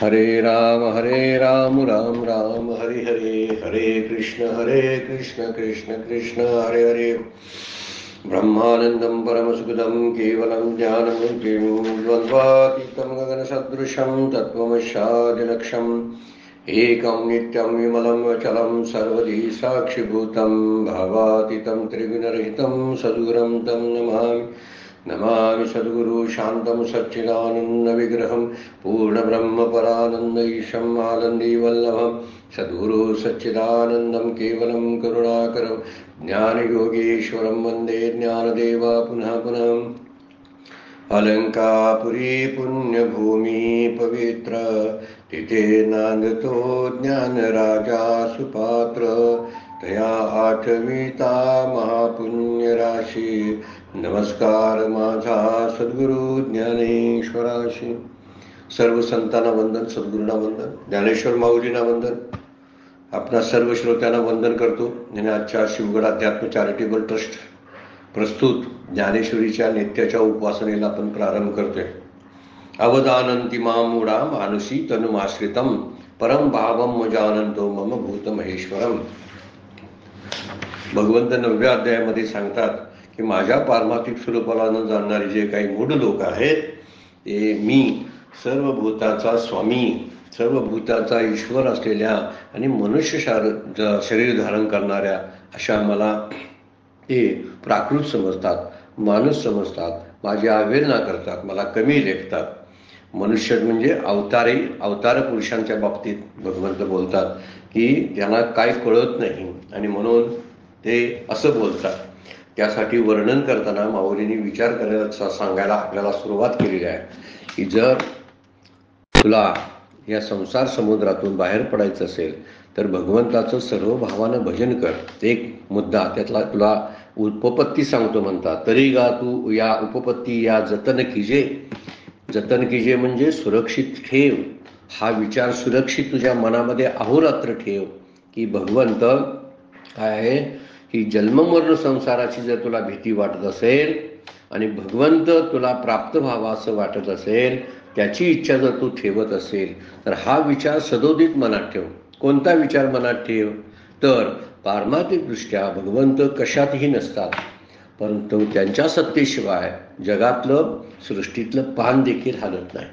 हरे राम राम राम हरे हरे, हरे कृष्ण कृष्ण कृष्ण हरे हरे। ब्रह्मानंदं परमसुखदं केवलं ज्ञानमूर्तिं द्वन्द्वातीतं गगनसदृशं तत्त्वमस्यादिलक्ष्यम् एकं नित्यं विमलं वचलं सर्वधी साक्षिभूतं भावातीतं त्रिगुणरहितं सद्गुरुं तं नमामि। नमामि सद्गुरु शान्तं सच्चिदानन्दविग्रहं पूर्णब्रह्मपरानन्द ईशम् आनन्दीवल्लभं सद्गुरु सच्चिदानन्दं केवलं करुणाकरं ज्ञानयोगीश्वरं वन्दे ज्ञानदेवा पुनः पुनः। अलंकापुरी पुण्यभूमि पवित्र तिथे नांदतो ज्ञानराजा सुपात्र तया आठविता महापुण्य राशी नमस्कार माझा सद्गुरु ज्ञानेश्वराशी। सर्व संतांना वंदन, सद्गुरूंना वंदन, ज्ञानेश्वर माऊलींना वंदन, आपणा सर्व श्रोत्यांना वंदन करतो। आणि आजच्या शिवगड अध्यात्म चॅरिटेबल ट्रस्ट प्रस्तुत ज्ञानेश्वरीच्या नित्याच्या उपासनेला आपण प्रारंभ करतोय। अवदानंतिमां मूढा मानसी तनुमाश्रितम परम भावम जानंतो मम भूत महेश्वरम। भगवंत 9व्या अध्यायामध्ये सांगतात की माझ्या पारमार्थिक स्वरूपाला न जाणणारे जे काही मूढ लोक आहेत ते मी सर्व भूताचा स्वामी, सर्व भूताचा ईश्वर असलेल्या आणि मनुष्य शरीर धारण करणाऱ्या अशा मला ते प्राकृत समजतात, माणूस समजतात, माझी अवहेलना करतात, मला कमी लेखतात। मनुष्य म्हणजे अवतार पुरुषांच्या बाबतीत भगवंत बोलतात की त्यांना काय कळत नाही आणि म्हणून ते असं बोलतात। त्यासाठी वर्णन करताना माऊलींनी विचार करायला सांगायला आपल्याला सुरुवात केलेली आहे की जर तुला या संसार समुद्रातून बाहेर पडायचं असेल तर भगवंताचं सर्व भावानं भजन कर। एक मुद्दा त्यातला तुला उपपत्ती सांगतो म्हणतात, तरी गा तू या उपपत्ती या जतन कीजे। जतन कीजे म्हणजे सुरक्षित ठेव, हा विचार सुरक्षित तुझ्या मनामध्ये अहोरात्र ठेव की भगवंत काय आहे की जन्ममरण संसाराची जर तुला भीती वाटत असेल आणि भगवंत तुला प्राप्त व्हावा असं वाटत असेल, त्याची इच्छा जर तू ठेवत असेल तर हा विचार सदोदित मनात ठेव। कोणता विचार मनात ठेव तर पारमार्थिक दृष्ट्या भगवंत कशातही नसतात, परंतु त्यांच्या सत्तेशिवाय जगातलं सृष्टीतलं पान देखील हालत नाही।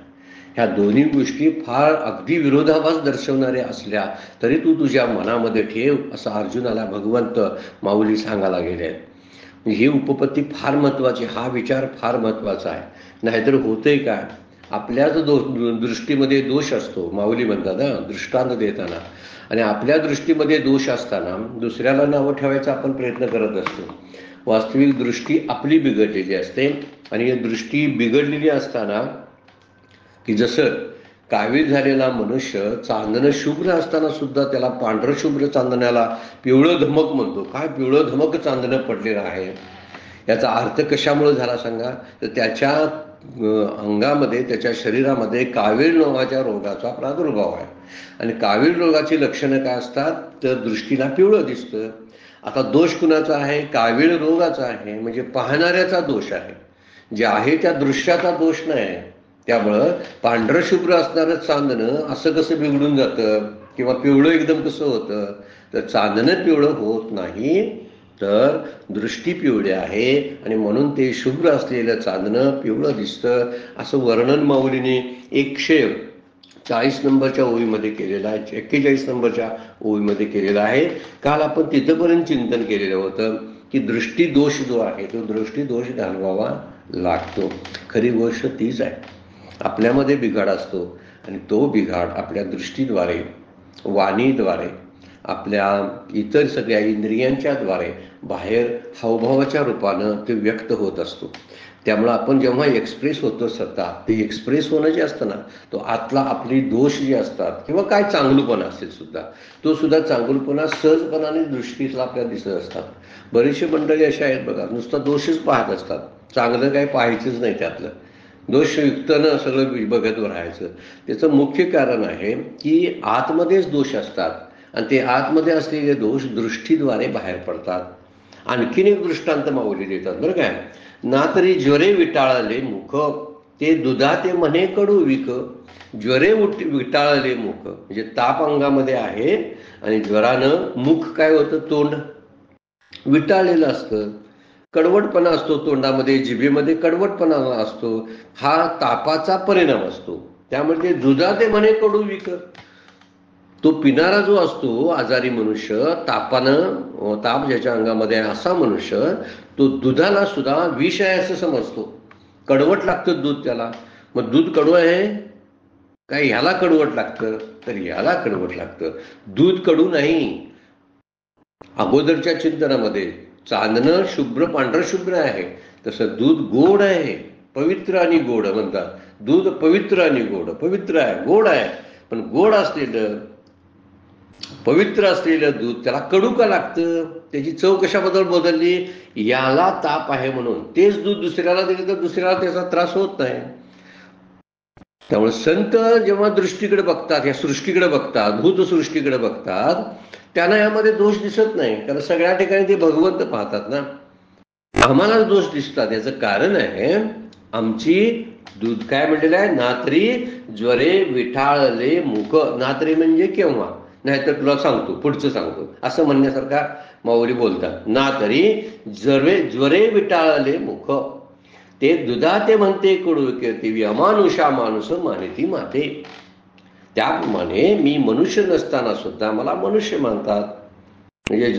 ह्या दोन्ही गोष्टी फार अगदी विरोधाभास दर्शवणाऱ्या असल्या तरी तू तुझ्या मनामध्ये ठेव असं अर्जुनाला भगवंत माऊली सांगायला गेले आहेत। ही उपपत्ती फार महत्वाची, हा विचार फार महत्वाचा आहे। नाहीतर होतंय काय, आपल्याच दृष्टीमध्ये दोष असतो, माऊली म्हणतात दृष्टांत देताना, आणि आपल्या दृष्टीमध्ये दोष असताना दुसऱ्याला नावं ठेवायचा आपण प्रयत्न करत असतो। वास्तविक दृष्टी आपली बिघडलेली असते आणि दृष्टी बिघडलेली असताना की जसं कावीळ झालेला मनुष्य चांदणं शुभ्र असताना सुद्धा त्याला पांढरं शुभ्र चांदण्याला पिवळं धमक म्हणतो। काय पिवळं धमक चांदणं पडलेलं आहे, याचा अर्थ कशामुळे झाला सांगा, तर त्याच्या अंगामध्ये त्याच्या शरीरामध्ये कावीळ नावाच्या रोगाचा प्रादुर्भाव आहे। आणि कावीळ रोगाची लक्षणं काय असतात तर दृष्टीला पिवळं दिसतं। आता दोष कुणाचा आहे, कावीळ रोगाचा आहे, म्हणजे पाहणाऱ्याचा दोष आहे, जे आहे त्या दृश्याचा दोष नाही। त्यामुळं पांढरं शुभ्र असणारं चांदणं असं कसं बिघडून जातं किंवा पिवळं एकदम कसं होतं, तर चांदणं पिवळं होत नाही तर दृष्टी पिवळी आहे आणि म्हणून ते शुभ्र असलेलं चांदणं पिवळं दिसतं असं वर्णन माऊलीने 140 नंबरच्या ओळीमध्ये केलेलं आहे, 41 नंबरच्या ओळीमध्ये केलेलं आहे। काल आपण तिथंपर्यंत चिंतन केलेलं होतं की दृष्टी दोष जो आहे तो दृष्टी दोष घालवावा लागतो। खरी गोष्ट तीच आहे, आपल्यामध्ये बिघाड असतो आणि तो बिघाड आपल्या दृष्टीद्वारे, वाणीद्वारे, आपल्या इतर सगळ्या इंद्रियांच्या द्वारे बाहेर हावभावाच्या रूपानं ते व्यक्त होत असतो। त्यामुळं आपण जेव्हा एक्सप्रेस होतो स्वतः, ते एक्सप्रेस होणं जे असतं ना, तो आतला आपली दोष जे असतात किंवा काय चांगलूपणा असेल सुद्धा, तो सुद्धा चांगलूपणा सहजपणाने दृष्टीला आपल्याला दिसत असतात। बरेचसे मंडळी अशा आहेत बघा, नुसतं दोषच पाहत असतात, चांगलं काही पाहायचंच नाही, त्यातलं दोषयुक्तनं सगळं बघत राहायचं। त्याचं मुख्य कारण आहे की आतमध्येच दोष असतात आणि ते आतमध्ये असलेले दोष दृष्टीद्वारे बाहेर पडतात। आणखीन एक दृष्टांत माऊली देतात बरं काय, ना तरी ज्वरे विटाळले मुख ते दुधाते म्हणे कडू विक, ज्वरे विटाळले मुख. म्हणजे ताप अंगामध्ये आहे आणि ज्वरानं मुख काय होतं, तोंड विटाळलेलं असतं, कडवटपणा असतो तोंडामध्ये, जिभेमध्ये कडवटपणा असतो. हा तापाचा परिणाम असतो. त्यामुळे ते दुधाते म्हणे कडू विक. तो पिणारा जो असतो आजारी मनुष्य, ताप ज्याच्या अंगामध्ये आहे असा मनुष्य, तो दुधाला सुद्धा विष आहे असं समजतो. कडवट लागतं दूध त्याला. मग दूध कडू आहे काय, ह्याला कडवट लागतं तर ह्याला कडवट लागतं. दूध कडू नाही. अगोदरच्या चिंतनामध्ये चांदणं शुभ्र पांढरं शुभ्र आहे, तसं दूध गोड आहे, पवित्र आणि गोड म्हणतात. दूध पवित्र आणि गोड, पवित्र आहे, गोड आहे. पण गोड असलेलं पवित्र असलेलं दूध त्याला कडू का लागतं? त्याची चव कशाबद्दल बदलली? याला ताप आहे म्हणून. तेच दूध दुसऱ्याला दिलं तर दुसऱ्याला त्याचा त्रास होत नाही. त्यामुळे संत जेव्हा दृष्टीकडे बघतात, या सृष्टीकडे बघतात, भूतसृष्टीकडे बघतात, त्यांना यामध्ये दोष दिसत नाही. कारण सगळ्या ठिकाणी ते भगवंत पाहतात ना. आम्हालाच दोष दिसतात. याचं कारण आहे आमची दूध काय म्हटलेलं आहे, नात्री ज्वरे विठाळले मुख. नात्री म्हणजे केव्हा, नाहीतर तुला सांगतो, पुढचं सांगतो असं म्हणण्यासारखा माऊली बोलतात. नातरी ज्वरे विटाळले मुख, ते दुधाते म्हणते कडू कीर्ती, अमानुषा माणूस मानिती माते. त्याप्रमाणे मी मनुष्य नसताना सुद्धा मला मनुष्य मानतात. म्हणजे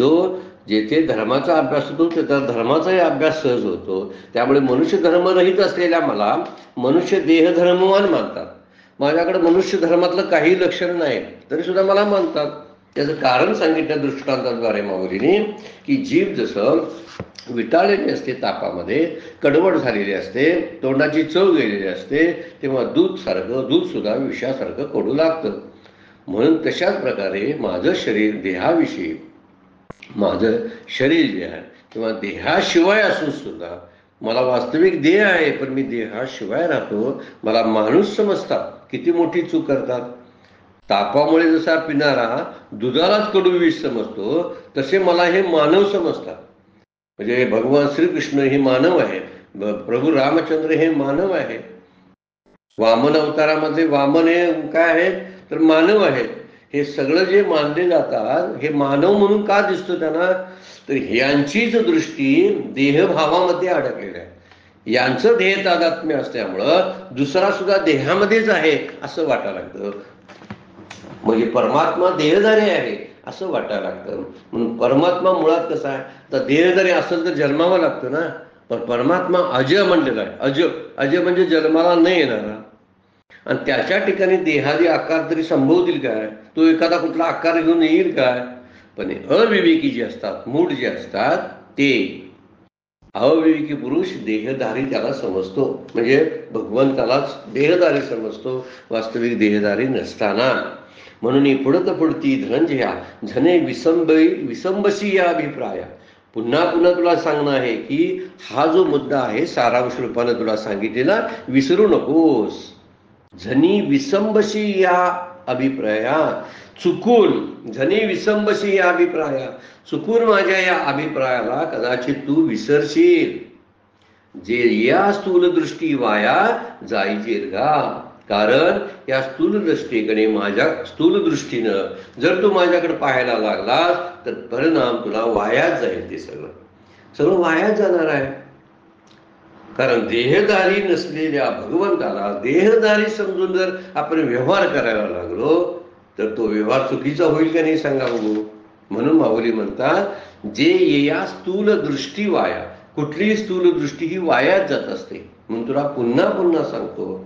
जेथे धर्माचा अभ्यास होतो त्याचा धर्माचाही अभ्यास सहज होतो. त्यामुळे मनुष्य धर्मरहित असलेल्या मला मनुष्य देह धर्मवान मानतात. माझ्याकडे मनुष्य धर्मातलं काही लक्षण नाही तरी सुद्धा मला मानतात. त्याचं कारण सांगितलं दृष्टांताद्वारे माऊलीने, की जीभ जसं विटाळलेली असते, तापामध्ये कडवड झालेली असते, तोंडाची चव गेलेली असते, तेव्हा दूध सुद्धा विषासारखं कडू लागतं. म्हणून तशाच प्रकारे माझं शरीर देहाविषयी, माझं शरीर जे आहे किंवा देहाशिवाय असून सुद्धा मला वास्तविक देह आहे, पण मी देहाशिवाय राहतो. मला माणूस समजतात. किती मोठी चूक करतात. तापामुळे जसा पिणारा दुधालाच कडू विष समजतो, तसे मला हे मानव समजतात. म्हणजे भगवान श्रीकृष्ण हे मानव आहे, प्रभू रामचंद्र हे मानव आहे, वामन अवतारामध्ये वामन हे काय आहे तर मानव आहे. हे सगळं जे मानले जातात हे मानव म्हणून का दिसतं त्यांना, तर यांचीच दृष्टी देहभावामध्ये अडकलेली आहे. यांचं ध्येय तादात्म्य असल्यामुळं दुसरा सुद्धा देहामध्येच आहे असं वाटायला लागतं. म्हणजे परमात्मा देहधारी आहे असं वाटायला लागतं. म्हणून परमात्मा मुळात कसा आहे, तर देहधारी असेल तर जन्मावा लागतं ना. पण परमात्मा अजय म्हणलेला आहे. अजय म्हणजे जन्माला न येणारा. आणि त्याच्या ठिकाणी देहादी आकार तरी संभवतील काय, तो एखादा कुठला आकार घेऊन येईल काय. पण अविवेकी जे असतात, मूढ जे असतात, ते अविवेकी पुरुष देहधारी त्याला समजतो. म्हणजे भगवंतालाच देहधारी समजतो, वास्तविक देहधारी नसताना. म्हणून पुढत पुढती धनंजया धने विसंबशी या अभिप्राया. पुन्हा पुन्हा तुला सांगणं आहे की हा जो मुद्दा आहे सारांश रूपाने तुला सांगितलेला विसरू नकोस. झनी विसंबशी या अभिप्राया, चुकून झनी विसंबशी या अभिप्राया, चुकून माझ्या या अभिप्रायाला कदाचित तू विसरशील. जे या स्थूल दृष्टी वाया जायची गा. कारण या स्थूल दृष्टीकडे, माझ्या स्थूल दृष्टीनं जर तू माझ्याकडे पाहायला लागलास तर परिणाम तुला वायाच जाईल. ते सगळं वायाच जाणार आहे. कारण देहधारी नसलेल्या भगवंताला देहधारी समजून जर आपण व्यवहार करायला लागलो तर तो व्यवहार चुकीचा होईल का नाही सांगा बघू. म्हणून माऊली म्हणतात, जे या स्थूल दृष्टी वाया, कुठलीही स्थूल दृष्टी ही वायाच जात असते. म्हणून तुला पुन्हा पुन्हा सांगतो,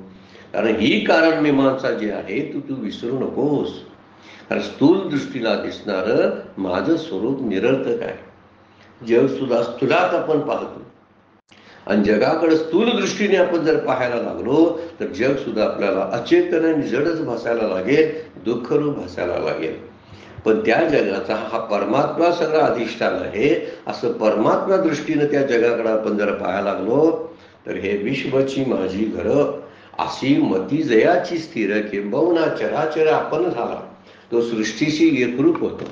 कारण ही कारण मीमांसा जी आहे तू विसरू नकोस. कारण स्थूल दृष्टीला दिसणारं माझं स्वरूप निरर्थक आहे. जग सुद्धा स्थूलात आपण पाहतो आणि जगाकडे स्थूल दृष्टीने आपण जर पाहायला लागलो तर जग सुद्धा आपल्याला अचेतन आणि जडच भासायला लागेल, दुःखरूप भासायला लागेल. पण त्या जगाचा हा परमात्मा सगळं अधिष्ठान आहे असं परमात्मा दृष्टीनं त्या जगाकडे आपण जर पाहायला लागलो तर हे विश्वची माझी घरं अशी मती जयाची स्थिर, किंबहुना चराचर आपण झाला. तो सृष्टीशी एकरूप होतो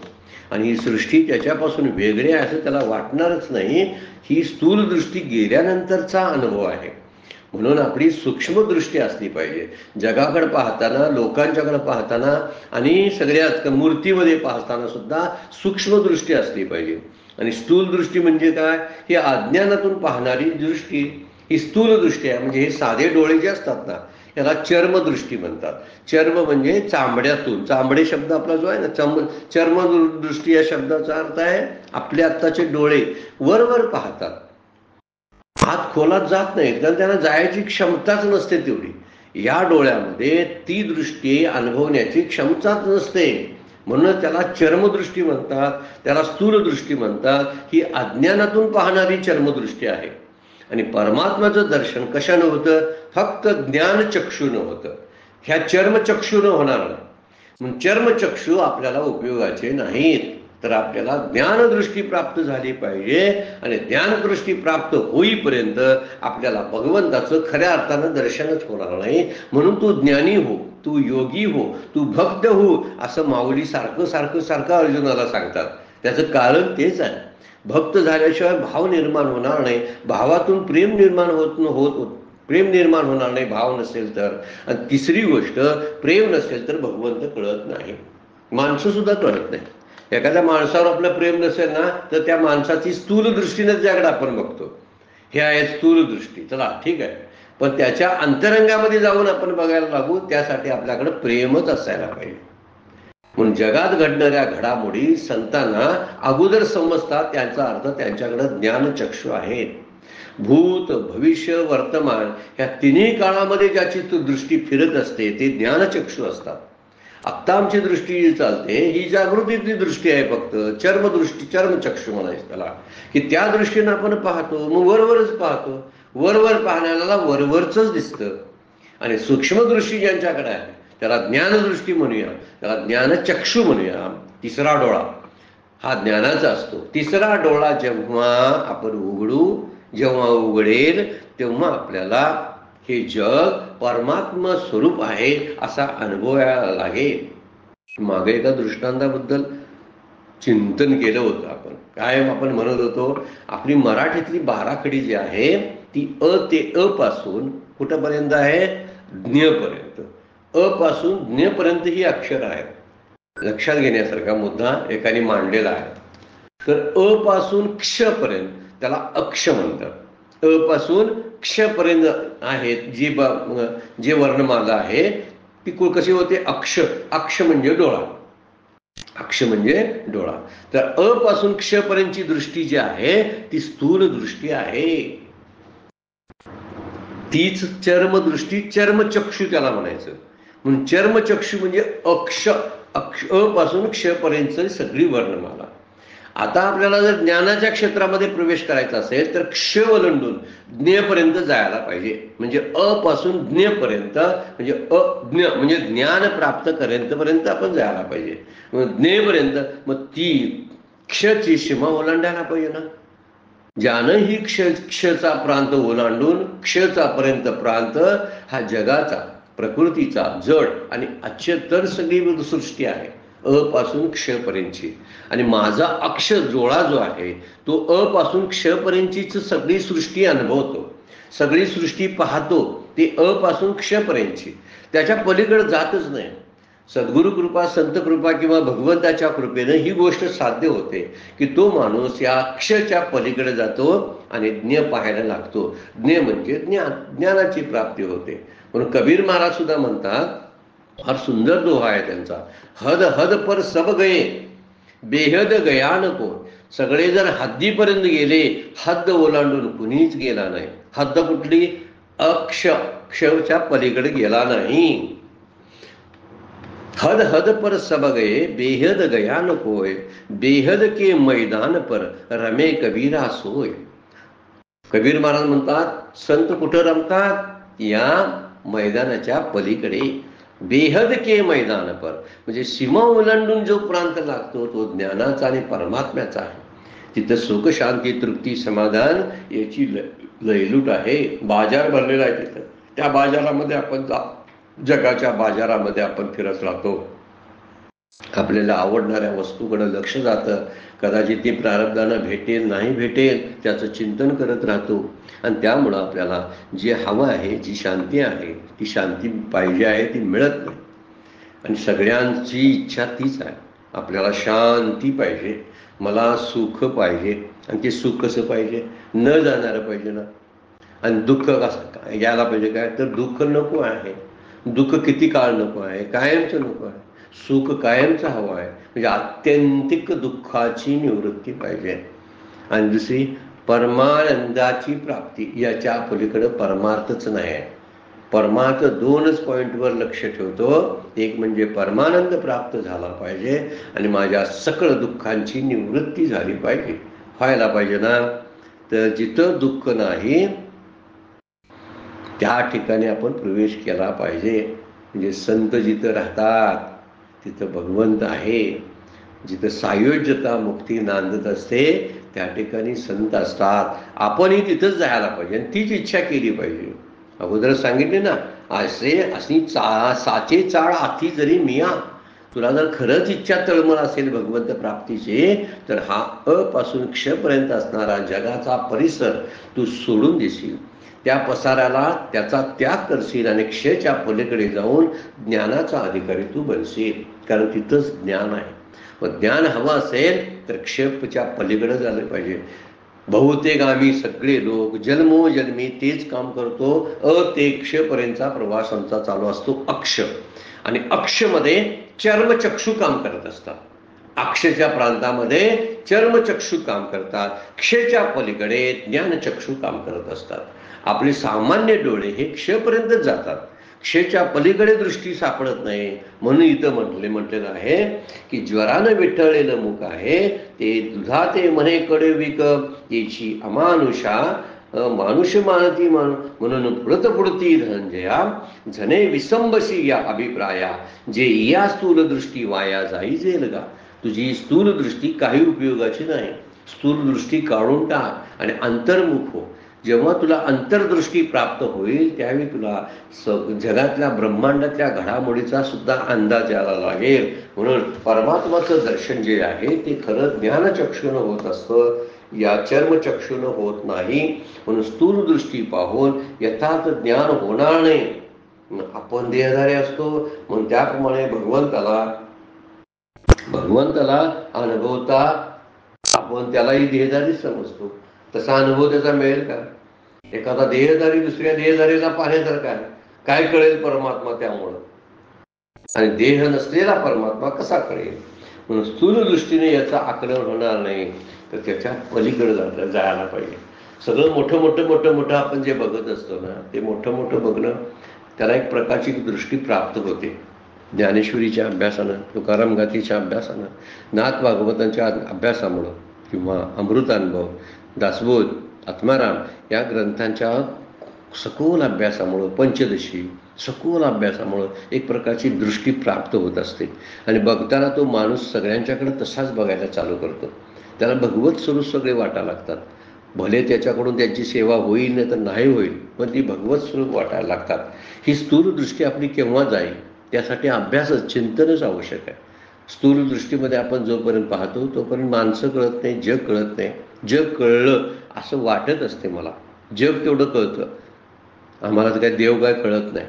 आणि ही सृष्टी त्याच्यापासून वेगळी आहे असं त्याला वाटणारच नाही. ही स्थूल दृष्टी गेल्यानंतरचा अनुभव आहे. म्हणून आपली सूक्ष्मदृष्टी असली पाहिजे. जगाकडे पाहताना, लोकांच्याकडे पाहताना आणि सगळ्याच मूर्तीमध्ये पाहताना सुद्धा सूक्ष्मदृष्टी असली पाहिजे. आणि स्थूल दृष्टी म्हणजे काय? ही अज्ञानातून पाहणारी दृष्टी, ही स्थूल दृष्टी आहे. म्हणजे हे साधे डोळे जे असतात ना, याला चर्मदृष्टी म्हणतात. चर्म म्हणजे चांबड्यातून, चांबडे शब्द आपला जो आहे ना, चर्मदृष्टी या शब्दाचा अर्थ आहे आपले आत्ताचे डोळे वरवर पाहतात, हात खोलात जात नाहीत, कारण त्यांना जायची क्षमताच नसते तेवढी. या डोळ्यामध्ये ती दृष्टी अनुभवण्याची क्षमताच नसते, म्हणून त्याला चर्मदृष्टी म्हणतात, त्याला स्थूल दृष्टी म्हणतात. ही अज्ञानातून पाहणारी चर्मदृष्टी आहे. आणि परमात्म्याचं दर्शन कशानं होतं? फक्त ज्ञानचक्षूनं होतं. ह्या चर्मचक्षूनं होणार नाही. म्हणून चर्मचक्षू आपल्याला उपयोगाचे नाहीत. तर आपल्याला ज्ञानदृष्टी प्राप्त झाली पाहिजे. आणि ज्ञानदृष्टी प्राप्त होईपर्यंत आपल्याला भगवंताचं खऱ्या अर्थानं दर्शनच होणार नाही. म्हणून तू ज्ञानी हो, तू योगी हो, तू भक्त हो, असं माऊली सारखं सारखं सारखं अर्जुनाला सांगतात. त्याचं कारण तेच आहे. भक्त झाल्याशिवाय भाव निर्माण होणार नाही. भावातून प्रेम निर्माण प्रेम निर्माण होणार नाही भाव नसेल तर. आणि तिसरी गोष्ट, प्रेम नसेल तर भगवंत कळत नाही, माणसं सुद्धा कळत नाही. एखाद्या माणसावर आपलं प्रेम नसेल ना, तर त्या माणसाची स्थूल दृष्टीने ज्याकडे आपण बघतो, हे आहे स्थूल दृष्टी. चला ठीक आहे, पण त्याच्या अंतरंगामध्ये जाऊन आपण बघायला लागू, त्यासाठी आपल्याकडे प्रेमच असायला पाहिजे. म्हणून जगात घडणाऱ्या घडामोडी संतांना अगोदर समजतात. त्यांचा अर्थ त्यांच्याकडे ज्ञानचक्षु आहेत. भूत, भविष्य, वर्तमान ह्या तिन्ही काळामध्ये ज्याची दृष्टी फिरत असते ते ज्ञानचक्षु असतात. आत्ता आमची दृष्टी जी चालते ही जागृतीची दृष्टी आहे, फक्त चर्मदृष्टी, चर्मचक्षु म्हणायचं त्याला, की त्या दृष्टीनं आपण पाहतो. मग वरवरच पाहतो. वरवर पाहण्याला वरवरच दिसतं. आणि सूक्ष्मदृष्टी ज्यांच्याकडे आहे त्याला ज्ञानदृष्टी म्हणूया, त्याला ज्ञानचक्षु म्हणूया. तिसरा डोळा हा ज्ञानाचा असतो. तिसरा डोळा जेव्हा आपण जेव्हा उघडेल तेव्हा आपल्याला हे जग परमात्मा स्वरूप आहे असा अनुभवायला लागेल. मागे एका दृष्टांताबद्दल चिंतन केलं होतं आपण. कायम आपण म्हणत होतो आपली मराठीतली बाराखडी जी आहे ती अ ते अ पासून कुठंपर्यंत आहे? ज्ञपर्यंत. अ पासून ज्ञपर्यंत ही अक्षर आहेत. लक्षात घेण्यासारखा मुद्दा एकाने मांडलेला आहे. तर अ पासून क्ष पर्यंत त्याला अक्ष म्हणतात. अ पासून क्ष पर्यंत आहेत जे वर्णमाला आहे ती कशी होते? अक्ष. अक्ष म्हणजे डोळा. अक्ष म्हणजे डोळा. तर अ पासून क्ष पर्यंतची दृष्टी जी आहे ती स्थूल दृष्टी आहे. तीच चर्मदृष्टी, चर्मचक्षु त्याला म्हणायचं. म्हणून चर्मचक्षु म्हणजे अ पासून क्ष पर्यंत सगळी वर्णमाला. आता आपल्याला जर ज्ञानाच्या क्षेत्रामध्ये प्रवेश करायचा असेल तर क्ष ओलांडून ज्ञपर्यंत जायला पाहिजे. म्हणजे अ पासून ज्ञपर्यंत, म्हणजे अज्ञ म्हणजे ज्ञान प्राप्त पर्यंत आपण जायला पाहिजे. ज्ञपर्यंत मग ती क्षची सीमा ओलांडायला पाहिजे ना. ज्यानं ही क्षचा प्रांत ओलांडून क्षचा पर्यंत प्रांत हा जगाचा, प्रकृतीचा, जड आणि अच्युतर सगळी सृष्टी आहे अ पासून क्षपर्यंतची. आणि माझा अक्ष जोळा जो आहे तो अ पासून क्षपर्यंतचीच सगळी सृष्टी अनुभवतो, सगळी सृष्टी पाहतो. ती अ पासून क्षपर्यंतची, त्याच्या पलीकडे जातच नाही. सद्गुरु कृपा, संत कृपा किंवा भगवंताच्या कृपेनं ही गोष्ट साध्य होते की तो माणूस या क्षच्या पलीकडे जातो आणि ज्ञ पाहायला लागतो. ज्ञ म्हणजे ज्ञानाची प्राप्ती होते. म्हणून कबीर महाराज सुद्धा म्हणतात, फार सुंदर दोहा आहे त्यांचा, हद हद पर सब गये बेहद गया नको. सगळे जर हद्दीपर्यंत गेले, हद्द ओलांडून कुणीच गेला नाही. हद्द कुठली? क्षच्या पलीकडे गेला नाही. हद हद पर सब गये बेहद गया न कोय, बेहद के मैदान पर रमे कबीरा सोय. कबीर महाराज म्हणतात संत कुठं रमतात? या मैदानाच्या पलीकडे. बेहद के मैदान पर म्हणजे सीमा ओलांडून जो प्रांत लागतो तो ज्ञानाचा आणि परमात्म्याचा आहे. तिथं सुख, शांती, तृप्ती, समाधान याची लयलूट आहे. बाजार भरलेला आहे तिथं. त्या बाजारामध्ये आपण जगाच्या बाजारामध्ये आपण फिरत राहतो. आपल्याला आवडणाऱ्या वस्तूकडे लक्ष जातं. कदाचित ती प्रारब्धानं भेटेल नाही भेटेल त्याचं चिंतन करत राहतो. आणि त्यामुळं आपल्याला जे हवं आहे, जी शांती आहे, ती शांती पाहिजे आहे ती मिळत नाही. आणि सगळ्यांची इच्छा तीच आहे, आपल्याला शांती पाहिजे, मला सुख पाहिजे. आणि ते सुख कसं पाहिजे, न जाणारं पाहिजे ना. आणि दुःख कसं यायला पाहिजे काय, तर दुःख नको आहे. दुःख किती काळ नको आहे, कायमचं नको आहे. सुख कायमचं हवं आहे, म्हणजे आत्यंतिक दुःखाची निवृत्ती पाहिजे. आणि दुसरी परमानंदाची प्राप्ती, याच्या पलीकडे परमार्थच नाही आहे. परमार्थ दोनच पॉईंटवर लक्ष ठेवतो. एक म्हणजे परमानंद प्राप्त झाला पाहिजे आणि माझ्या सकळ दुःखांची निवृत्ती झाली पाहिजे. व्हायला पाहिजे ना. तर जिथं दुःख नाही त्या ठिकाणी आपण प्रवेश केला पाहिजे. म्हणजे संत जिथं राहतात तिथं भगवंत आहे. जिथं सायुज्यता मुक्ती नांदत असते त्या ठिकाणी संत असतात. आपणही तिथंच जायला पाहिजे आणि तीच इच्छा केली पाहिजे. अगोदर सांगितले ना, अशी साचे चाळ आती जरी मिया. तुला जर खरंच इच्छा तळमळ असेल भगवंत प्राप्तीची, तर हा पासून क्षपर्यंत असणारा जगाचा परिसर तू सोडून देशील. त्या पसाराला त्याचा त्याग करशील आणि क्षच्या पलीकडे जाऊन ज्ञानाचा अधिकारी तू बनशील. कारण तिथंच ज्ञान आहे. व ज्ञान हवं असेल तर क्षपच्या पलीकडे झालं पाहिजे. बहुतेक आम्ही सगळे लोक जन्मोजन्मी तेच काम करतो. ते क्षपर्यंतचा प्रवास आमचा चालू असतो. अक्ष आणि अक्षमध्ये चर्मचक्षु काम करत असतात. अक्षच्या प्रांतामध्ये चर्मचक्षु काम करतात. क्षच्या पलीकडे ज्ञानचक्षु काम करत असतात. आपले सामान्य डोळे हे क्षपर्यंतच जातात, क्षच्या पलीकडे दृष्टी सापडत नाही. म्हणून इथं म्हटलेलं आहे की ज्वरानं विठळलेलं मुख आहे ते दुधाते म्हणे कडविक, याची अमानुषा मानुष मानती म्हणून पुढती धनंजया, झने विसंबशी या अभिप्राया, जे या स्थूल दृष्टी वाया जाई जेल गा. तुझी स्थूल दृष्टी काही उपयोगाची नाही. स्थूल दृष्टी काढून टाक आणि अंतर्मुख हो. जेव्हा तुला अंतर्दृष्टी प्राप्त होईल त्यावेळी तुला जगातल्या ब्रह्मांडातल्या घडामोडीचा सुद्धा अंदाज यायला लागेल. म्हणून परमात्माचं दर्शन जे आहे ते खरं ज्ञानचक्षुनं होत असतं, या चर्मचक्षुनं होत नाही. म्हणून स्थूल दृष्टी पाहून यथार्थ ज्ञान होणार नाही. आपण देहधारी असतो म्हणून त्याप्रमाणे भगवंताला अनुभवता आपण त्यालाही देहधारी समजतो. तसा अनुभव त्याचा मिळेल का? एखादा देहधारी दुसऱ्या देहधारीला पाहण्यासारखा आहे. काय कळेल परमात्मा त्यामुळं? आणि देह नसलेला परमात्मा कसा कळेल? म्हणून स्थूल दृष्टीने याचं आकलन होणार नाही, तर त्याच्या पलीकडे जायला पाहिजे. सगळं मोठं आपण जे बघत असतो ना, ते मोठं बघणं त्याला एक प्रकारची दृष्टी प्राप्त होते. ज्ञानेश्वरीच्या अभ्यासानं, तुकाराम गाथेच्या अभ्यासानं, नाथ भागवतांच्या अभ्यासामुळं किंवा अमृतानुभव, दासबोध, आत्माराम या ग्रंथांच्या सखोल अभ्यासामुळं, पंचदशी सखोल अभ्यासामुळं एक प्रकारची दृष्टी प्राप्त होत असते. आणि बघताना तो माणूस सगळ्यांच्याकडे तसाच बघायला चालू करतो. त्याला भगवत स्वरूप सगळे वाटायला लागतात. भले त्याच्याकडून त्यांची सेवा होईल नाही तर नाही होईल, पण ती भगवत स्वरूप वाटायला लागतात. ही स्थूल दृष्टी आपली केव्हा जाईल त्यासाठी अभ्यासच, चिंतनच आवश्यक आहे. स्थूल दृष्टीमध्ये आपण जोपर्यंत पाहतो तोपर्यंत माणसं कळत नाही, जग कळत नाही. जग कळलं असं वाटत असते मला. जग तेवढं कळतं आम्हाला, तर काय देव काय कळत नाही.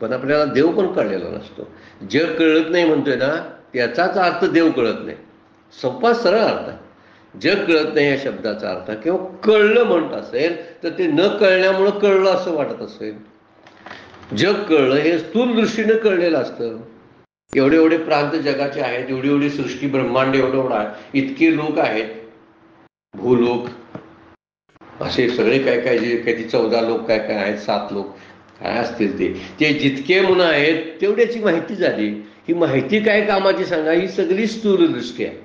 पण आपल्याला देव पण कळलेला नसतो. जग कळत नाही म्हणतोय ना, त्याचाच अर्थ देव कळत नाही. सोपा सरळ अर्थ आहे. जग कळत नाही या शब्दाचा अर्थ, किंवा कळलं म्हणत असेल तर ते न कळण्यामुळं कळलं असं वाटत असेल. जग कळलं हे स्थूल दृष्टीनं कळलेलं असतं. एवढे प्रांत जगाचे आहेत, एवढी सृष्टी, ब्रह्मांड एवढं आहे, इतके लोक आहेत, भूलोक असे सगळे काय जे काही 14 लोक काय आहेत, 7 लोक काय असतील ते जितके म्हणून आहेत तेवढ्याची माहिती झाली. ही माहिती काय कामाची सांगा, ही सगळी स्थूल दृष्टी आहे.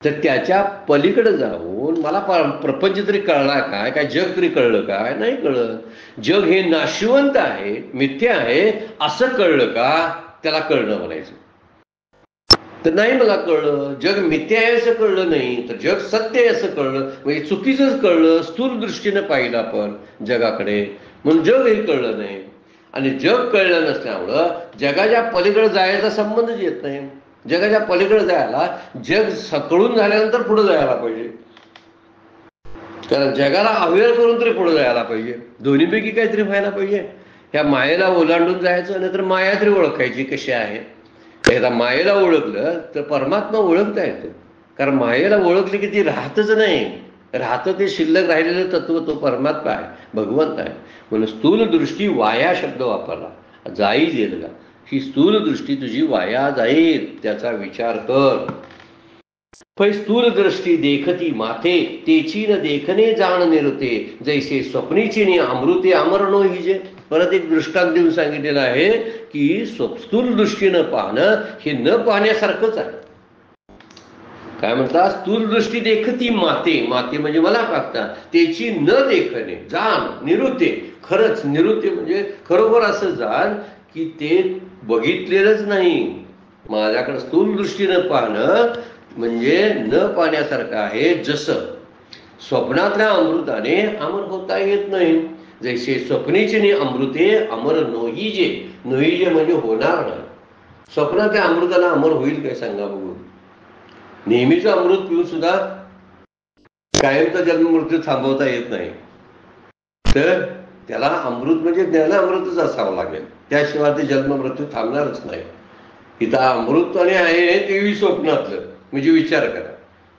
तर त्याच्या पलीकडे जाऊन मला प्रपंच तरी कळला काय जग तरी कळलं काय? नाही कळलं. जग हे नाशिवंत आहे, मिथ्या आहे असं कळलं का? त्याला कळणं म्हणायचं. तर नाही मला कळलं, जग मिथ्या आहे असं कळलं नाही, तर जग सत्य आहे असं कळलं. म्हणजे चुकीचंच कळलं. स्थूल दृष्टीनं पाहिलं आपण जगाकडे, म्हणून जग हे कळलं नाही. आणि जग कळलं नसल्यामुळं जगाच्या पलीकडे जायचा संबंधच येत नाही. जगाच्या पलीकडे जायला, जग सकळून झाल्यानंतर पुढे जायला पाहिजे. कारण जगाला अवेअर करून तरी पुढे जायला पाहिजे. दोन्हीपैकी काहीतरी व्हायला पाहिजे. ह्या मायेला ओलांडून जायचं, नाहीतर माया तरी ओळखायची कशी आहे. एकदा मायेला ओळखलं तर परमात्मा ओळखता येतो. कारण मायेला ओळखली की ती राहतच नाही. राहतं ते शिल्लक राहिलेलं तत्व तो परमात्मा आहे, भगवंत आहे. म्हणून स्थूल दृष्टी वाया शब्द वापरला. जाई जेल का, ही स्थूल दृष्टी तुझी वाया जाईल, त्याचा विचार कर. पै स्थूल दृष्टी देखती माथे, तेची न देखणे जाण निरते, जैसे स्वप्नीची नि अमृते अमर नो हिजे. परत एक दृष्टांत देऊन सांगितलेलं आहे की स्थूल दृष्टीनं पाहणं हे न पाहण्यासारखंच आहे. काय म्हणतात, स्थूल दृष्टी देखती माते, माते म्हणजे मला पाहता, त्याची न देखणे जाण निरुते. खरंच निरुते म्हणजे खरोखर असं जाण की ते बघितलेलंच नाही. माझ्याकडे स्थूल दृष्टीनं पाहणं म्हणजे न पाहण्यासारखं आहे. जसं स्वप्नातल्या अमृताने अमर होता येत नाही, जैसे स्वप्नीचे अमृते अमर नोईजे. नोईजे म्हणजे होणार नाही. स्वप्नातल्या अमृताला अमर होईल काय सांगा बघू. नेहमीचं अमृत पिऊन सुद्धा कायमचा जन्म मृत्यू थांबवता येत नाही. तर त्याला अमृत म्हणजे ज्ञान अमृतच असावं लागेल, त्याशिवाय ते जन्म मृत्यू थांबणारच नाही. इथं अमृतपणे आहे तेही स्वप्नातलं. म्हणजे विचार करा,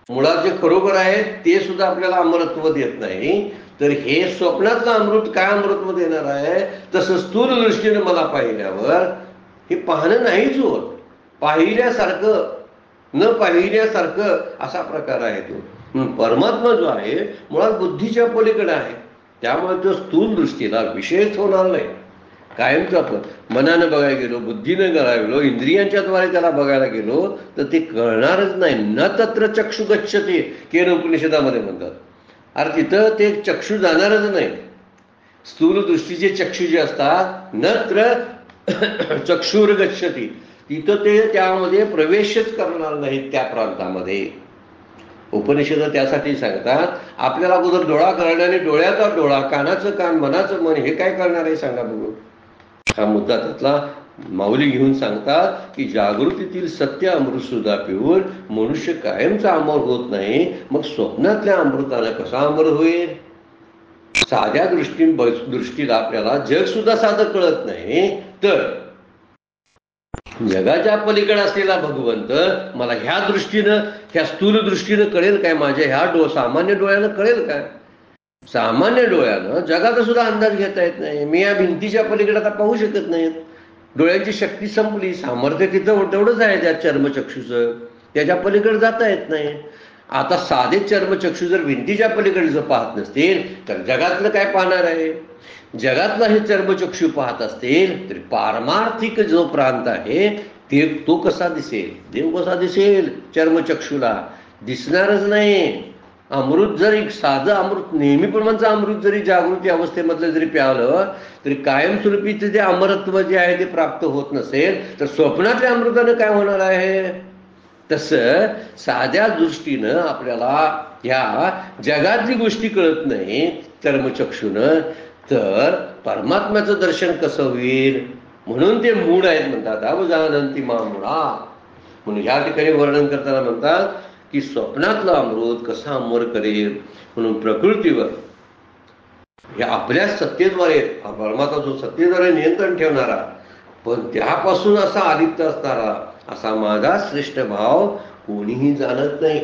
मुळात जे खरोखर आहे ते सुद्धा आपल्याला अमरत्व देत नाही, तर हे स्वप्नातलं अमृत काय अमृत्व देणार आहे. तसं स्थूल दृष्टीनं मला पाहिल्यावर हे पाहणं नाहीच होत. पाहिल्यासारखं न पाहिल्यासारखं असा प्रकार आहे तो. परमात्मा जो आहे मुळात बुद्धीच्या पलीकडे आहे, त्यामुळे तो स्थूल दृष्टीला विषयच होणार नाही. कायमचं आपण मनानं बघायला गेलो, बुद्धीनं करायला गेलो, इंद्रियांच्याद्वारे त्याला बघायला गेलो तर ते कळणारच नाही. न तत्र चक्षु गच्छते, केन उपनिषदामध्ये म्हणतात. अरे तिथं ते चक्षु जाणारच नाही. स्थूल दृष्टीचे चक्षु जे असतात, नत्र चक्षुर गच्छती, तिथं ते त्यामध्ये प्रवेशच करणार नाहीत त्या प्रांतामध्ये. उपनिषद त्यासाठी सांगतात, आपल्याला अगोदर डोळा करण्याने डोळ्याचा डोळा, कानाचं कान, मनाचं मन, हे काय करणार आहे सांगा बघू. हा मुद्दा त्यातला माऊली घेऊन सांगतात की जागृतीतील सत्य अमृत सुद्धा पिऊन मनुष्य कायमचा अमर होत नाही, मग स्वप्नातल्या अमृतानं कसा अमर होईल. साध्या दृष्टीला आपल्याला जग सुद्धा साधं कळत नाही, तर जगाच्या पलीकडे असलेला भगवंत मला ह्या दृष्टीनं, ह्या स्थूल दृष्टीनं कळेल काय. माझ्या ह्या सामान्य डोळ्यानं कळेल काय. सामान्य डोळ्यानं जगाचा सुद्धा अंदाज घेता येत नाही. मी या भिंतीच्या पलीकडे आता पाहू शकत नाहीत. डोळ्याची शक्ती संपली, सामर्थ्य तिथं तेवढंच आहे त्या चर्मचक्षुचं, त्याच्या पलीकडे जाता येत नाही. आता साधे चर्मचक्षु जर भिंतीच्या पलीकडे जर पाहत नसतील तर जगातलं काय पाहणार आहे. जगातला हे चर्मचक्षु पाहत असतील तर पारमार्थिक जो प्रांत आहे ते तो कसा दिसेल, देव कसा दिसेल. चर्मचक्षुला दिसणारच नाही. अमृत जर एक साधं अमृत, नेहमीप्रमाणचं अमृत जरी जागृती अवस्थेमधलं जरी प्यावलं तरी कायमस्वरूपी ते अमरत्व जे आहे ते प्राप्त होत नसेल तर स्वप्नातल्या अमृतानं काय होणार आहे. तसं साध्या दृष्टीनं आपल्याला ह्या जगातली गोष्टी कळत नाही चर्मचक्षुनं, तर परमात्म्याचं दर्शन कसं होईल. म्हणून ते मूढ आहेत म्हणतात, अवजानंती मामुळा. म्हणून ह्या ठिकाणी वर्णन करताना म्हणतात की स्वप्नातलं अमृत कसं अमर करेल. म्हणून प्रकृतीवर हे आपल्या सत्तेद्वारे, परमात्मा जो सत्तेद्वारे नियंत्रण ठेवणारा, पण त्यापासून असा आदित्य असणारा असा माझा श्रेष्ठ भाव कोणीही जाणत नाही.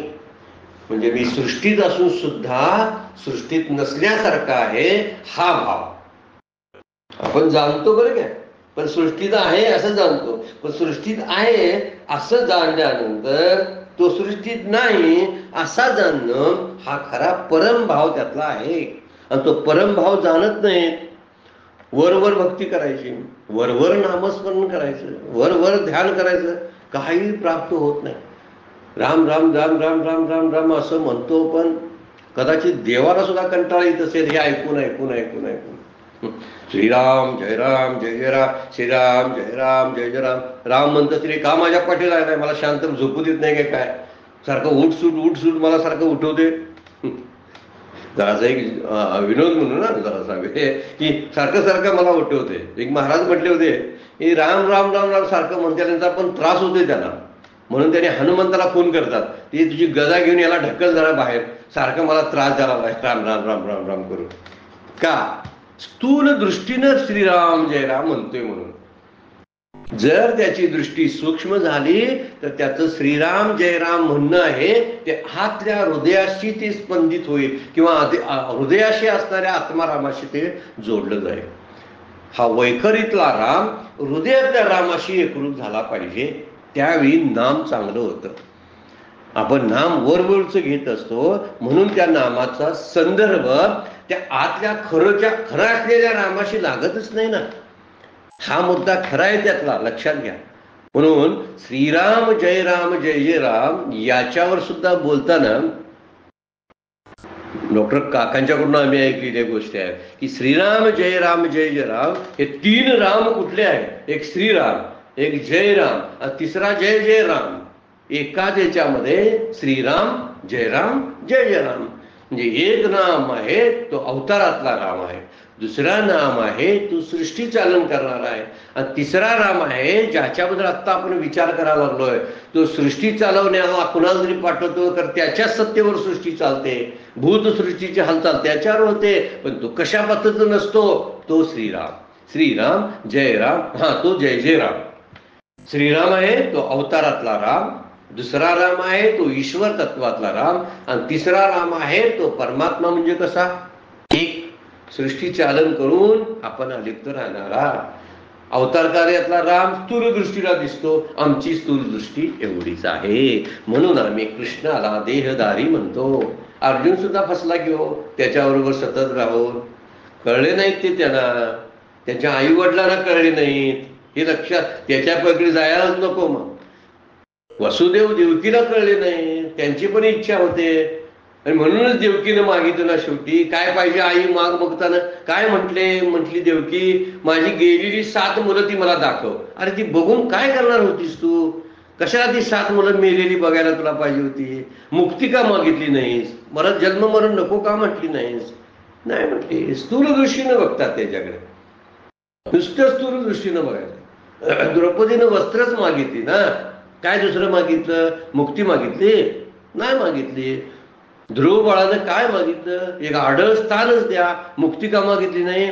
म्हणजे मी सृष्टीत असून सुद्धा सृष्टीत नसल्यासारखा आहे हा भाव आपण जाणतो बरं काय. पण सृष्टीत आहे असं जाणतो, पण सृष्टीत आहे असं जाणल्यानंतर तो सृष्टीत नाही असा जाणणं हा खरा परमभाव त्यातला आहे. आणि तो परमभाव जाणत नाही. वरवर भक्ती करायची, वरवर नामस्मरण करायचं, वरवर ध्यान करायचं, काही प्राप्त होत नाही. राम राम राम राम राम राम राम असं म्हणतो, पण कदाचित देवाला सुद्धा कंटाळा येत असेल हे ऐकून ऐकून ऐकून ऐकून. श्रीराम जय राम जय जय राम, श्रीराम जय राम जय जय राम. राम म्हणतं तरी का माझ्या पाठीला आहे, मला शांत झोपू देत नाही काय, सारखं उठसूट मला सारखं उठवते. जरासा एक विनोद म्हणून ना जरासा की सारखं मला उठवते. एक महाराज म्हटले होते की राम राम राम राम सारखं म्हणल्यानंतर पण त्रास होते त्यांना. म्हणून त्याने हनुमंताला फोन करतात, ती तुझी गदा घेऊन याला ढकल जरा बाहेर, सारखा मला त्रास झाला राम राम राम राम राम करून. का? स्थूल दृष्टीनं श्रीराम जय राम म्हणतोय म्हणून. जर त्याची दृष्टी सूक्ष्म झाली तर त्याचं श्रीराम जयराम म्हणणं आहे ते आतल्या हृदयाशी ते स्पंदित होईल किंवा हृदयाशी असणाऱ्या आत्मारामाशी ते जोडलं जाईल. हा वैखरीतला राम हृदयातल्या रामाशी एकरूप झाला पाहिजे, त्यावेळी नाम चांगलं होतं. आपण नाम वरवरचं घेत असतो म्हणून त्या नामाचा संदर्भ त्या आतल्या खरं असलेल्या रामाशी लागतच नाही ना. हा मुद्दा खरा आहे त्यातला, लक्षात घ्या. म्हणून श्रीराम जय जय राम याच्यावर सुद्धा बोलताना डॉक्टर काकांच्याकडून आम्ही ऐकलेल्या गोष्टी आहेत की श्रीराम जय राम हे 3 राम कुठले आहेत? एक श्रीराम, एक जय राम आणि तिसरा जय जय राम. एकाच याच्यामध्ये श्रीराम जय राम म्हणजे एक नाम आहे तो अवतारातला राम आहे, दुसरा नाम आहे तो सृष्टी चालन करणारा आहे, आणि तिसरा राम आहे ज्याच्याबद्दल आत्ता आपण विचार करायला लागलोय, तो सृष्टी चालवण्याला कुणाला तरी पाठवतो तर त्याच्या सत्तेवर सृष्टी चालते, भूत सृष्टीची हालचाल त्याच्यावर होते, पण तो कशा पद्धतीचा नसतो, तो श्रीराम जय राम. तो जय जय राम. श्रीराम आहे तो अवतारातला राम, दुसरा राम आहे तो ईश्वर तत्वातला राम, आणि तिसरा राम आहे तो परमात्मा म्हणजे कसा? एक सृष्टी चालन करून आपण अलिप्त राहणारा. अवतार कार्यातला राम स्थूल दृष्टीला दिसतो, आमची स्थूल दृष्टी एवढीच आहे, म्हणून आम्ही कृष्णाला देहधारी म्हणतो. अर्जुन सुद्धा फसला की हो, त्याच्याबरोबर सतत राहून. कळले नाहीत ते त्यांना, त्यांच्या आई वडिलांना कळले नाहीत हे लक्षात, त्याच्यापैकी जायलाच नको. मग वसुदेव देवकीला कळले नाही, त्यांची पण इच्छा होते, आणि म्हणूनच देवकीनं मागितलं ना शेवटी, काय पाहिजे आई माग बघताना काय म्हटली देवकी, माझी गेलेली 7 मुलं ती मला दाखव. अरे ती बघून काय करणार होतीस तू? कशाला ती 7 मुलं मेलेली बघायला तुला पाहिजे होती? मुक्ती का मागितली नाहीस? मला जन्म मरण नको का म्हटली नाहीस? नाही म्हटली. स्थूल दृष्टीनं बघतात त्याच्याकडे, नुसतं स्थूल दृष्टीनं बघायचं. द्रौपदीनं वस्त्रच मागितली ना, काय दुसरं मागितलं? मुक्ती मागितली? नाही मागितली. ध्रुव बाळानं काय मागितलं? एक आढळ स्थानच द्या, मुक्ती का मागितली नाही?